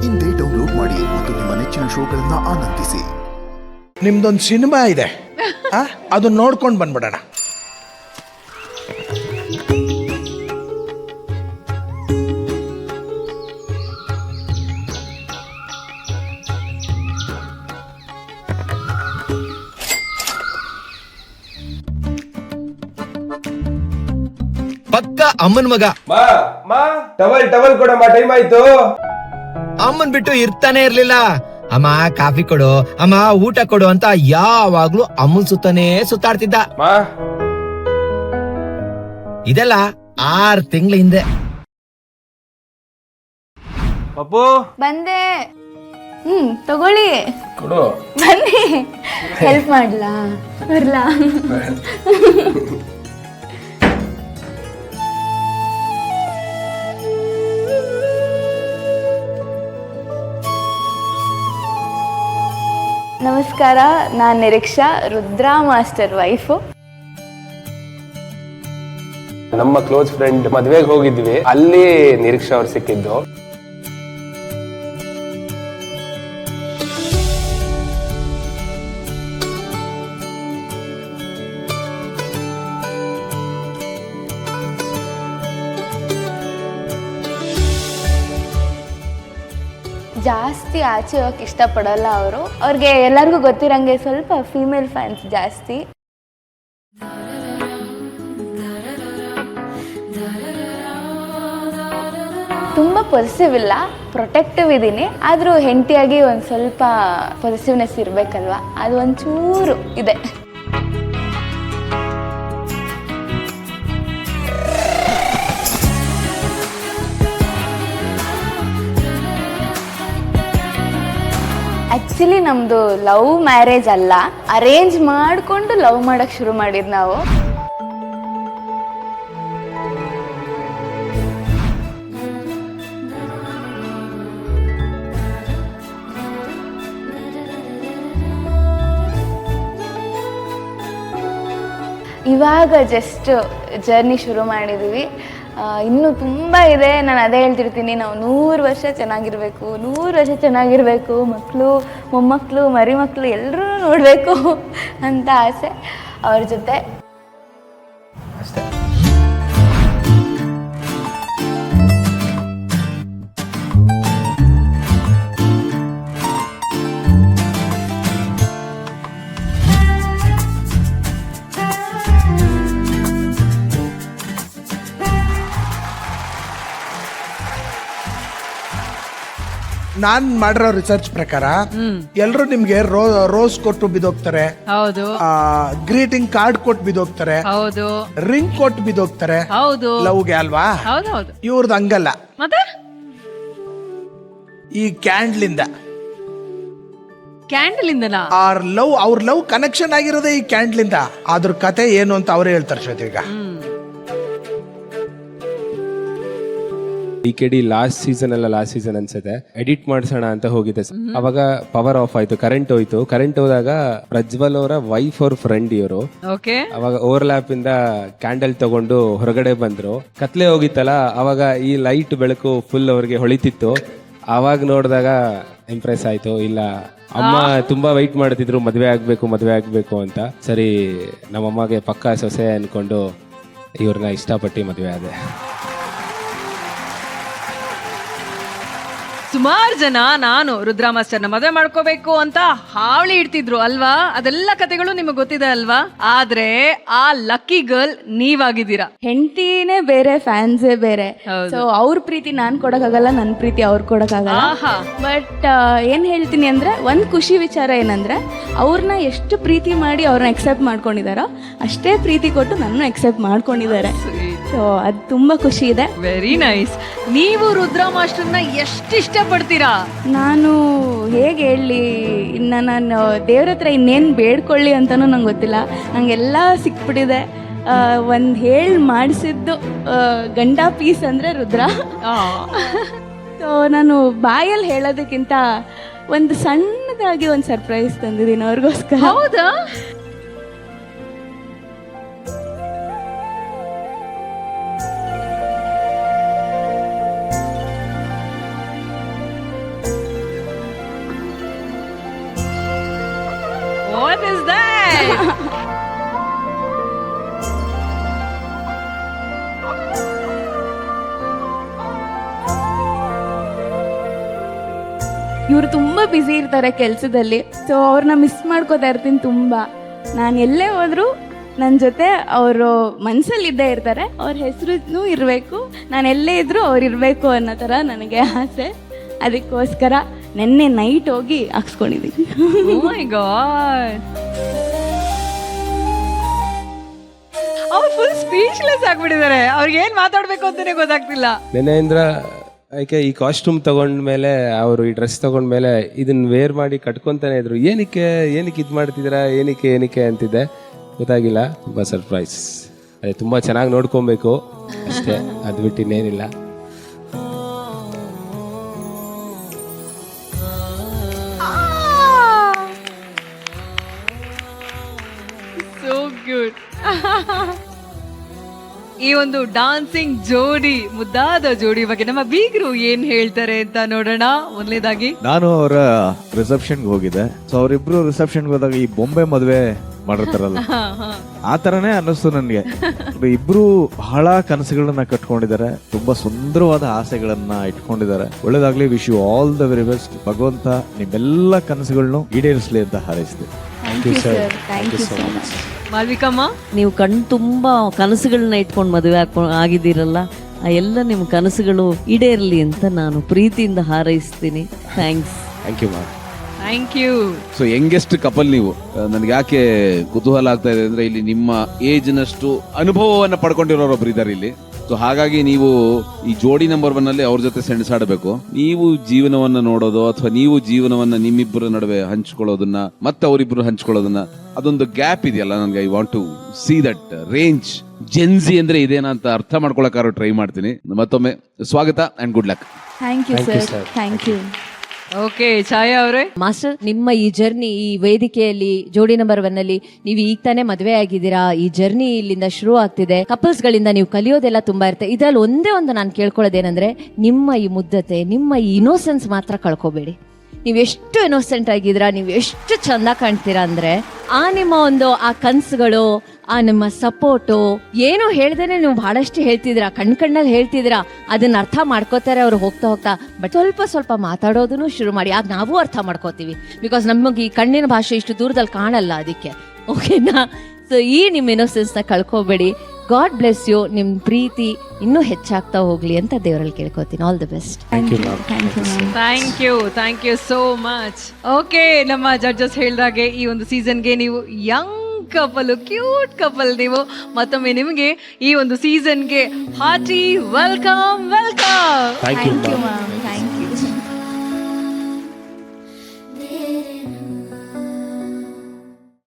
ಇಂದೇ ಡೌನ್ಲೋಡ್ ಮಾಡಿ ಮತ್ತು ನಿಮ್ಮ ನೆಚ್ಚಿನ ಶೋಗಳನ್ನ ಆನಂದಿಸಿ. ನಿಮ್ದೊಂದು ಸಿನಿಮಾ ಇದೆ, ಅದನ್ನ ನೋಡ್ಕೊಂಡು ಬಂದ್ಬಿಡೋಣ. ಪಕ್ಕ ಅಮ್ಮನ್ ಮಗ. ಟವಲ್ ಟವಲ್ ಕೊಡಮ್ಮ, ಟೈಮ್ ಆಯ್ತು. ಅಮ್ಮನ್ ಬಿಟ್ಟು ಇರ್ತಾನೆ ಇರ್ಲಿಲ್ಲ. ಅಮ್ಮ ಕಾಫಿ ಕೊಡು, ಅಮ್ಮ ಊಟ ಕೊಡು ಅಂತ ಯಾವಾಗ್ಲೂ ಅಮ್ಮನ್ ಸುತ್ತಾನೇ ಸುತ್ತಾಡ್ತಿದ್ದ. ಇದೆಲ್ಲ 6 ತಿಂಗಳ ಹಿಂದೆ. ಪಪ್ಪು ಬಂದೆ. ತಗೊಳ್ಳಿ, ಕೊಡು. ಬನ್ನಿ, ಹೆಲ್ಪ್ ಮಾಡ್ಲಾ? ಬರ್ಲಾ? ನಮಸ್ಕಾರ, ನಾನು ನಿರೀಕ್ಷಾ, ರುದ್ರಾ ಮಾಸ್ಟರ್ ವೈಫು. ನಮ್ಮ ಕ್ಲೋಸ್ ಫ್ರೆಂಡ್ ಮದ್ವೆಗೆ ಹೋಗಿದ್ವಿ, ಅಲ್ಲಿ ನಿರೀಕ್ಷಾ ಅವ್ರು ಸಿಕ್ಕಿದ್ದು. ಜಾಸ್ತಿ ಆಚೆ ಹೋಗಕ್ಕೆ ಇಷ್ಟಪಡಲ್ಲ ಅವರು. ಅವ್ರಿಗೆ ಎಲ್ಲರಿಗೂ ಗೊತ್ತಿರಂಗೆ ಸ್ವಲ್ಪ ಫೀಮೇಲ್ ಫ್ಯಾನ್ಸ್ ಜಾಸ್ತಿ. ತುಂಬ ಪೊಸಿಟಿವ್ ಇಲ್ಲ, ಪ್ರೊಟೆಕ್ಟಿವ್ ಇದ್ದೀನಿ. ಆದರೂ ಹೆಂಡತಿಯಾಗಿ ಒಂದು ಸ್ವಲ್ಪ ಪಾಸಿಟಿವ್ನೆಸ್ ಇರಬೇಕಲ್ವಾ, ಅದು ಒಂಚೂರು ಇದೆ. ಆ್ಯಕ್ಚುಲಿ ನಮ್ಮದು ಲವ್ ಮ್ಯಾರೇಜ್ ಅಲ್ಲ, ಅರೇಂಜ್ ಮಾಡಿಕೊಂಡು ಲವ್ ಮಾಡೋಕ್ಕೆ ಶುರು ಮಾಡಿದ್ದು ನಾವು. ಇವಾಗ ಜಸ್ಟ್ ಜರ್ನಿ ಶುರು ಮಾಡಿದ್ದೀವಿ. ಇನ್ನೂ ತುಂಬ ಇದೆ. ನಾನು ಅದೇ ಹೇಳ್ತಿರ್ತೀನಿ, ನಾವು 100 ವರ್ಷ ಚೆನ್ನಾಗಿರಬೇಕು, 100 ವರ್ಷ ಚೆನ್ನಾಗಿರಬೇಕು, ಮಕ್ಕಳು ಮೊಮ್ಮಕ್ಕಳು ಮರಿ ಮಕ್ಕಳು ಎಲ್ಲರೂ ನೋಡಬೇಕು ಅಂತ ಆಸೆ. ಅವ್ರ ಜೊತೆ ಅಷ್ಟೇ. ನಾನ್ ಮಾಡಿರೋ ರಿಸರ್ಚ್ ಪ್ರಕಾರ ಎಲ್ರು ನಿಮ್ಗೆ ರೋಸ್ ಕೊಟ್ಟು ಬಿದೋಗ್ತಾರೆ, ಹೌದು, ಗ್ರೀಟಿಂಗ್ ಕಾರ್ಡ್ ಕೊಟ್ಟು ಬಿದೋಗ್ತಾರೆ, ಹೌದು, ರಿಂಗ್ ಕೊಟ್ಟು ಬಿದೋಗ್ತಾರೆ, ಹೌದು, ಲವ್ಗೆ ಅಲ್ವಾ? ಹೌದೌದು. ಇವ್ರದ್ದು ಹಂಗಲ್ಲ. ಮತ್ತೆ ಈ ಕ್ಯಾಂಡ್ಲಿಂದ ಕ್ಯಾಂಡಲ್ ಇಂದನಾ? ಅವ್ರ ಲವ್ ಕನೆಕ್ಷನ್ ಆಗಿರೋದೇ ಈ ಕ್ಯಾಂಡ್ಲಿಂದ. ಅದ್ರ ಕತೆ ಏನು ಅಂತ ಅವರೇ ಹೇಳ್ತಾರೆ ಶ್ವೇತ. ಈಗ DKD ಲಾಸ್ಟ್ ಸೀಸನ್ ಅನ್ಸುತ್ತೆ, ಎಡಿಟ್ ಮಾಡ್ಸೋಣ ಅಂತ ಹೋಗಿದೆ. ಅವಾಗ ಪವರ್ ಆಫ್ ಆಯ್ತು, ಕರೆಂಟ್ ಹೋಯ್ತು. ಕರೆಂಟ್ ಹೋದಾಗ ಪ್ರಜ್ವಲ್ ಅವರ ವೈಫ್ ಅವ್ರ ಫ್ರೆಂಡ್ ಇವರು. ಅವಾಗ ಓವರ್ಲ್ಯಾಪ್ ಇಂದ ಕ್ಯಾಂಡಲ್ ತಗೊಂಡು ಹೊರಗಡೆ ಬಂದ್ರು. ಕತ್ಲೆ ಹೋಗಿತ್ತಲ್ಲ, ಅವಾಗ ಈ ಲೈಟ್ ಬೆಳಕು ಫುಲ್ ಅವ್ರಿಗೆ ಹೊಳಿತಿತ್ತು. ಅವಾಗ ನೋಡಿದಾಗ ಇಂಪ್ರೆಸ್ ಆಯ್ತು. ಇಲ್ಲ, ಅಮ್ಮ ತುಂಬಾ ವೈಟ್ ಮಾಡ್ತಿದ್ರು ಮದ್ವೆ ಆಗ್ಬೇಕು ಅಂತ. ಸರಿ, ನಮ್ಮಮ್ಮಗೆ ಪಕ್ಕಾ ಸೊಸೆ ಅನ್ಕೊಂಡು ಇವ್ರನ್ನ ಇಷ್ಟಪಟ್ಟು ಮದ್ವೆ ಆದೆ. ಸುಮಾರು ಜನ ನಾನು ರುದ್ರಾ ಮಾಸ್ಟರ್ನ ಮದುವೆ ಮಾಡ್ಕೋಬೇಕು ಅಂತ ಹಾವಳಿ ಇಡ್ತಿದ್ರು ಅಲ್ವಾ? ಅದೆಲ್ಲ ಕತೆಗಳು ನಿಮಗೆ ಗೊತ್ತಿದೆ ಅಲ್ವಾ? ಆದ್ರೆ ಆ ಲಕ್ಕಿ ಗರ್ಲ್ ನೀವಾಗಿದ್ದೀರಾ. ಹೆಂಡತಿನೇ ಬೇರೆ, ಫ್ಯಾನ್ಸೇ ಬೇರೆ. ಸೊ ಅವ್ರ ಪ್ರೀತಿ ನಾನ್ ಕೊಡಕ್ಕಾಗಲ್ಲ, ನನ್ನ ಪ್ರೀತಿ ಅವ್ರು ಕೊಡಕ್ಕಾಗಲ್ಲ. ಬಟ್ ಏನ್ ಹೇಳ್ತೀನಿ ಅಂದ್ರೆ, ಒಂದ್ ಖುಷಿ ವಿಚಾರ ಏನಂದ್ರೆ, ಅವ್ರನ್ನ ಎಷ್ಟು ಪ್ರೀತಿ ಮಾಡಿ ಅವ್ರನ್ನ ಎಕ್ಸೆಪ್ಟ್ ಮಾಡ್ಕೊಂಡಿದಾರೋ ಅಷ್ಟೇ ಪ್ರೀತಿ ಕೊಟ್ಟು ನನ್ನ ಎಕ್ಸೆಪ್ಟ್ ಮಾಡ್ಕೊಂಡಿದ್ದಾರೆ. ಸೊ ಅದು ತುಂಬಾ ಖುಷಿ ಇದೆ. Very nice. ನೀವು ರುದ್ರಾ ಮಾಸ್ಟರ್ನ ಎಷ್ಟು ಇಷ್ಟಪಡ್ತೀರಾ? ನಾನು ಹೇಗೆ ಹೇಳಲಿ, ಇನ್ನು ನಾನು ದೇವ್ರ ಹತ್ರ ಇನ್ನೇನು ಬೇಡ್ಕೊಳ್ಳಿ ಅಂತಲೂ ನಂಗೆ ಗೊತ್ತಿಲ್ಲ. ನನಗೆಲ್ಲ ಸಿಕ್ಬಿಟ್ಟಿದೆ. ಒಂದು ಹೇಳಿ ಮಾಡಿಸಿದ್ದು ಗಂಡ ಪೀಸ್ ಅಂದರೆ ರುದ್ರ. ಸೊ ನಾನು ಬಾಯಲ್ಲಿ ಹೇಳೋದಕ್ಕಿಂತ ಒಂದು ಸಣ್ಣದಾಗಿ ಒಂದು ಸರ್ಪ್ರೈಸ್ ತಂದಿದ್ದೀನಿ ಅವ್ರಿಗೋಸ್ಕರ. ಹೌದಾ? ಇವರು ತುಂಬ ಬ್ಯುಸಿ ಇರ್ತಾರೆ ಕೆಲಸದಲ್ಲಿ. ಸೊ ಅವ್ರನ್ನ ಮಿಸ್ ಮಾಡ್ಕೋತಾ ಇರ್ತೀನಿ ತುಂಬ. ನಾನು ಎಲ್ಲೇ ಹೋದರೂ ನನ್ನ ಜೊತೆ ಅವರು ಮನಸ್ಸಲ್ಲಿದ್ದೇ ಇರ್ತಾರೆ. ಅವ್ರ ಹೆಸರು ಇರಬೇಕು, ನಾನು ಎಲ್ಲೇ ಇದ್ದರೂ ಅವ್ರು ಇರಬೇಕು ಅನ್ನೋ ಥರ ನನಗೆ ಆಸೆ. ಅದಕ್ಕೋಸ್ಕರ ನೆನ್ನೆ ನೈಟ್ ಹೋಗಿ ಹಾಕ್ಸ್ಕೊಂಡಿದ್ದೀನಿ. Oh my God. ಅವ್ರು ಫುಲ್ ಸ್ಪೀಚ್ಲೆಸ್ ಆಗ್ಬಿಟ್ಟಿದ್ದಾರೆ. ಅವ್ರಿಗೆ ಏನ್ ಮಾತಾಡ್ಬೇಕು ಅಂತಾನೆ ಗೊತ್ತಾಗ್ತಿಲ್ಲ. ನೆನೆಯಿಂದ ಯಾಕೆ ಈ ಕಾಸ್ಟ್ಯೂಮ್ ತಗೊಂಡ್ಮೇಲೆ ಅವರು ಈ ಡ್ರೆಸ್ ತಗೊಂಡ್ಮೇಲೆ ಇದನ್ನ ವೇರ್ ಮಾಡಿ ಕಟ್ಕೊಂತಾನೆ ಇದ್ರು. ಏನಕ್ಕೆ ಇದು ಮಾಡ್ತಿದ್ದೀರಾ, ಏನಕ್ಕೆ ಅಂತಿದ್ದೆ, ಗೊತ್ತಾಗಿಲ್ಲ. ತುಂಬ ಸರ್ಪ್ರೈಸ್. ಅದೇ ತುಂಬ ಚೆನ್ನಾಗಿ ನೋಡ್ಕೊಬೇಕು ಅಷ್ಟೇ, ಅದು ಬಿಟ್ಟು ಇನ್ನೇನಿಲ್ಲ. So good. ಈ ಒಂದು ಡಾನ್ಸಿಂಗ್ ಜೋಡಿ, ಮುದ್ದಾದ ಜೋಡಿ ಬಗ್ಗೆ ನಮ್ಮ ಬೀಗರು ಏನ್ ಹೇಳ್ತಾರೆ ಅಂತ ನೋಡೋಣ. ಮೊದಲನೇದಾಗಿ ನಾನು ಅವರ ರಿಸೆಪ್ಷನ್ಗೆ ಹೋಗಿದ್ದೆ. ಸೊ ಅವರಿಬ್ರು ರಿಸೆಪ್ಷನ್ಗೆ ಹೋದಾಗ ಈ ಬೊಂಬೆ ಮದುವೆ ಮಾಡಿರ್ತಾರಲ್ಲ, ಆ ತರನೇ ಅನ್ನಿಸ್ತು ನನ್ಗೆ. ಇಬ್ರು ಬಹಳ ಕನಸುಗಳನ್ನ ಕಟ್ಕೊಂಡಿದ್ದಾರೆ, ತುಂಬಾ ಸುಂದರವಾದ ಆಸೆಗಳನ್ನ ಇಟ್ಕೊಂಡಿದ್ದಾರೆ. ಒಳ್ಳೇದಾಗ್ಲಿ. Wish you all the very best. ಭಗವಂತ ನಿಮ್ಮೆಲ್ಲ ಕನಸುಗಳನ್ನು ಈಡೇರಿಸಲಿ ಅಂತ ಹಾರೈಸ್ತೀನಿ. Thank you sir. Thank you so much. ಮಾಲ್ವಿಕಮ್ಮ, ನೀವು ತುಂಬ ಕನಸುಗಳನ್ನ ಇಟ್ಕೊಂಡು ಮದುವೆ ಆಗಿದ್ದೀರಲ್ಲ, ಆ ಎಲ್ಲ ನಿಮ್ಮ ಕನಸುಗಳು ಈಡೇರಲಿ ಅಂತ ನಾನು ಪ್ರೀತಿಯಿಂದ ಹಾರೈಸ್ತೀನಿ. Thanks. Thank you ma'am. Thank you. So youngest couple ನೀವು. ನನಗೆ ಯಾಕೆ ಕುತೂಹಲ ಆಗ್ತಾ ಇದೆ ಅಂದ್ರೆ, ಇಲ್ಲಿ ನಿಮ್ಮ ಏಜ್ನಷ್ಟು ಅನುಭವವನ್ನ ಪಡ್ಕೊಂಡಿರೋರೊಬ್ರು ಇದ್ದಾರೆ ಇಲ್ಲಿ. ಸೊ ಹಾಗಾಗಿ ನೀವು ಈ ಜೋಡಿ ನಂಬರ್ 1 ಅಲ್ಲಿ ಅವ್ರ ಜೊತೆ ಸೆಣಸಾಡಬೇಕು. ನೀವು ಜೀವನವನ್ನ ನೋಡೋದು ಅಥವಾ ನೀವು ಜೀವನವನ್ನ ನಿಮ್ಮಿಬ್ಬರ ನಡುವೆ ಹಂಚ್ಕೊಳ್ಳೋದನ್ನ ಮತ್ತೆ ಅವರಿಬ್ರು ಹಂಚ್ಕೊಳ್ಳೋದನ್ನ, ಅದೊಂದು ಗ್ಯಾಪ್ ಇದೆಯಲ್ಲ, ನನಗೆ I want to see that range. Gen Z ಅಂದ್ರೆ ಇದೇನಾ ಅಂತ ಅರ್ಥ ಮಾಡ್ಕೊಳಕ್ಕಾರು ಟ್ರೈ ಮಾಡ್ತೀನಿ. ಮತ್ತೊಮ್ಮೆ ಸ್ವಾಗತ and good luck. Thank you sir. Thank you. Okay, Chaya ಅವರೇ. ಮಾಸ್ಟರ್, ನಿಮ್ಮ ಈ ಜರ್ನಿ, ಈ ವೇದಿಕೆಯಲ್ಲಿ ಜೋಡಿ ನಂಬರ್ 1 ಅಲ್ಲಿ ನೀವು ಈಗ ತಾನೇ ಮದುವೆ ಆಗಿದ್ದೀರಾ. ಈ ಜರ್ನಿ ಇಲ್ಲಿಂದ ಶುರು ಆಗ್ತಿದೆ. ಕಪಲ್ಸ್ ಗಳಿಂದ ನೀವು ಕಲಿಯೋದೆಲ್ಲ ತುಂಬಾ ಇರುತ್ತೆ. ಇದ್ರಲ್ಲಿ ಒಂದೇ ಒಂದು ನಾನು ಕೇಳ್ಕೊಳ್ಳೋದೇನಂದ್ರೆ, ನಿಮ್ಮ ಈ ಮುಗ್ಧತೆ, ನಿಮ್ಮ ಈ ಇನೋಸೆನ್ಸ್ ಮಾತ್ರ ಕಳ್ಕೊಬೇಡಿ. ನೀವು ಎಷ್ಟು ಇನೋಸೆಂಟ್ ಆಗಿದ್ದೀರಾ, ನೀವು ಎಷ್ಟು ಚಂದ ಕಾಣ್ತೀರಾ ಅಂದ್ರೆ, ಆ ನಿಮ್ಮ ಒಂದು ಆ ಕನ್ಸುಗಳು, ಆ ನಿಮ್ಮ ಸಪೋರ್ಟು, ಏನು ಹೇಳ್ದೇನೆ ನೀವು ಬಹಳಷ್ಟು ಹೇಳ್ತಿದ್ದೀರಾ, ಕಣ್ಣಲ್ಲಿ ಹೇಳ್ತಿದ್ದೀರಾ. ಅದನ್ನ ಅರ್ಥ ಮಾಡ್ಕೋತಾರೆ ಅವ್ರು ಹೋಗ್ತಾ ಹೋಗ್ತಾ. ಬಟ್ ಸ್ವಲ್ಪ ಮಾತಾಡೋದನ್ನು ಶುರು ಮಾಡಿ, ಆಗ ನಾವು ಅರ್ಥ ಮಾಡ್ಕೋತೀವಿ. ಬಿಕಾಸ್ ನಮಗೆ ಈ ಕಣ್ಣಿನ ಭಾಷೆ ಇಷ್ಟು ದೂರದಲ್ಲಿ ಕಾಣಲ್ಲ, ಅದಕ್ಕೆ. ಓಕೆನಾ? ಸೊ ಈ ನಿಮ್ಮ ಇನ್ನೋಸೆನ್ಸ್ನ ಕಳ್ಕೋಬೇಡಿ. God bless you. ನಿಮ್ಮ ಪ್ರೀತಿ ಇನ್ನೂ ಹೆಚ್ಚಾಗ್ತಾ ಹೋಗ್ಲಿ ಅಂತ ದೇವರಲ್ಲಿ ಕೇಳ್ಕೊತೀನಿ. All the best. Thank you. Thank you ma'am. Thank you so much. Okay, ನಮ್ಮ ಜಡ್ಜಸ್ ಹೇಳ್ದಾಗೆ ಈ ಒಂದು ಸೀಸನ್ಗೆ ನೀವು ಯಂಗ್ ಕಪಲ್, ಕ್ಯೂಟ್ ಕಪಲ್ ನೀವು. ಮತ್ತೊಮ್ಮೆ ನಿಮಗೆ ಈ ಒಂದು ಸೀಸನ್ಗೆ hearty welcome. Thank you ma'am.